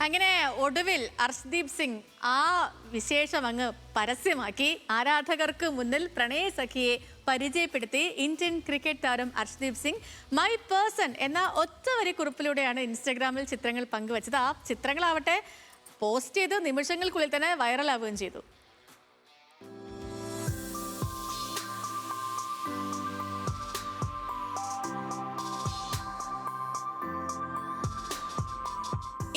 അങ്ങനെ ഒടുവിൽ അർഷ്ദീപ് സിംഗ് ആ വിശേഷം അങ്ങ് പരസ്യമാക്കി. ആരാധകർക്ക് മുന്നിൽ പ്രണയ സഖിയെ പരിചയപ്പെടുത്തി ഇന്ത്യൻ ക്രിക്കറ്റ് താരം അർഷ്ദീപ് സിംഗ്. മൈ പേഴ്സൺ എന്ന ഒറ്റവരി കുറിപ്പിലൂടെയാണ് ഇൻസ്റ്റഗ്രാമിൽ ചിത്രങ്ങൾ പങ്കുവച്ചത്. ആ ചിത്രങ്ങളാവട്ടെ പോസ്റ്റ് ചെയ്ത് നിമിഷങ്ങൾക്കുള്ളിൽ തന്നെ വൈറലാവുകയും ചെയ്തു.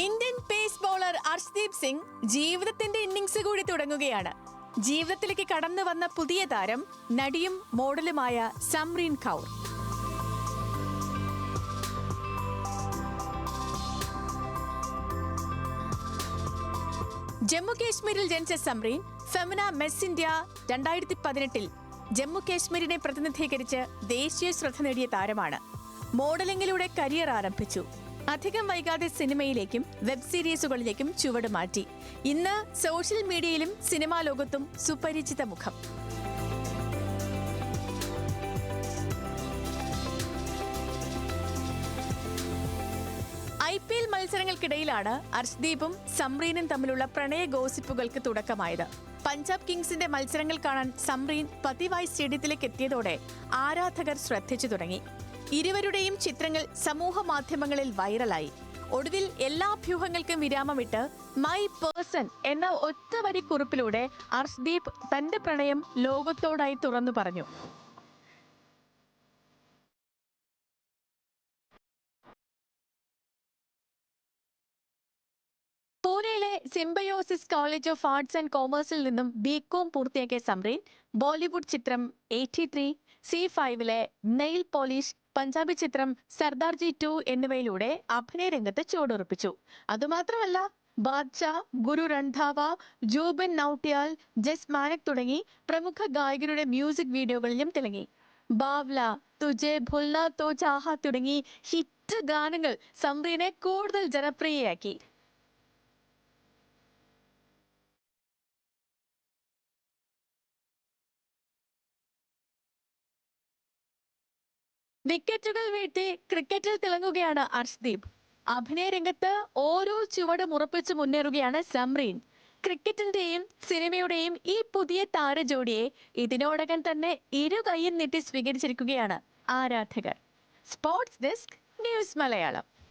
Indian pace bowler Arshdeep Singh ജീവിതത്തിന്റെ ഇന്നിംഗ്സ് കൂടി തുടങ്ങുകയാണ്. ജീവിതത്തിലേക്ക് കടന്നു വന്ന പുതിയ താരം നടിയും മോഡലുമായ സംറീൻ കൗർ. ജമ്മു കാശ്മീരിൽ ജനിച്ച സംറീൻ ഫെമിന മിസ് ഇന്ത്യ 2018 ജമ്മു കാശ്മീരിനെ പ്രതിനിധീകരിച്ച് ദേശീയ ശ്രദ്ധ നേടിയ താരമാണ്. മോഡലിംഗിലൂടെ കരിയർ ആരംഭിച്ചു. അധികം വൈകാതെ സിനിമയിലേക്കും വെബ് സീരീസുകളിലേക്കും ചുവട് മാറ്റി. ഇന്ന് സോഷ്യൽ മീഡിയയിലും സിനിമാ ലോകത്തും സുപരിചിത മുഖം. IPL മത്സരങ്ങൾക്കിടയിലാണ് അർഷ്ദീപും സംറീനും തമ്മിലുള്ള പ്രണയ ഗോസിപ്പുകൾക്ക് തുടക്കമായത്. പഞ്ചാബ് കിങ്സിന്റെ മത്സരങ്ങൾ കാണാൻ സംറീൻ പതിവായി സ്റ്റേഡിയത്തിലേക്ക് എത്തിയതോടെ ആരാധകർ ശ്രദ്ധിച്ചു തുടങ്ങി. ഇരുവരുടെയും ചിത്രങ്ങൾ സമൂഹ മാധ്യമങ്ങളിൽ വൈറലായി. ഒടുവിൽ എല്ലാ അഭ്യൂഹങ്ങൾക്കും വിരാമമിട്ട് മൈ പേഴ്സൺ എന്ന ഒറ്റവരി കുറിപ്പിലൂടെ അർഷ്ദീപ് തന്റെ പ്രണയം ലോകത്തോടായി തുറന്നു പറഞ്ഞു. പൂനെയിലെ Symbiosis college of arts and കോമേഴ്സിൽ നിന്നും BCom പൂർത്തിയാക്കിയ സംറീൻ ബോളിവുഡ് ചിത്രം 83, C5 നെയിൽ പോളിഷ്, പഞ്ചാബി ചിത്രം സർദാർജി 2 എന്നിവയിലൂടെ അഭിനയ രംഗത്ത് ചുവടുറപ്പിച്ചു. അതുമാത്രമല്ല ബാദ്ഷാ, ഗുരു രൺധാവ, ജൂബിൻ നൗട്ടിയാൽ, ജസ് മാനക് തുടങ്ങി പ്രമുഖ ഗായകരുടെ മ്യൂസിക് വീഡിയോകളിലും തിളങ്ങി. ബാവ്ല, തുജെ ഭുൽന തോ ചാഹ തുടങ്ങി ഹിറ്റ് ഗാനങ്ങൾ സംറീനെ കൂടുതൽ ജനപ്രിയയാക്കി. വിക്കറ്റുകൾ വീഴ്ത്തി ക്രിക്കറ്റിൽ തിളങ്ങുകയാണ് അർഷ്ദീപ്. അഭിനയ രംഗത്ത് ഓരോ ചുവടും ഉറപ്പിച്ച് മുന്നേറുകയാണ് സംറീൻ. ക്രിക്കറ്റിന്റെയും സിനിമയുടെയും ഈ പുതിയ താരജോഡിയെ ഇതിനോടകം തന്നെ ഇരു കൈയും നീട്ടി സ്വീകരിച്ചിരിക്കുകയാണ് ആരാധകർ. Sports desk, news Malayalam.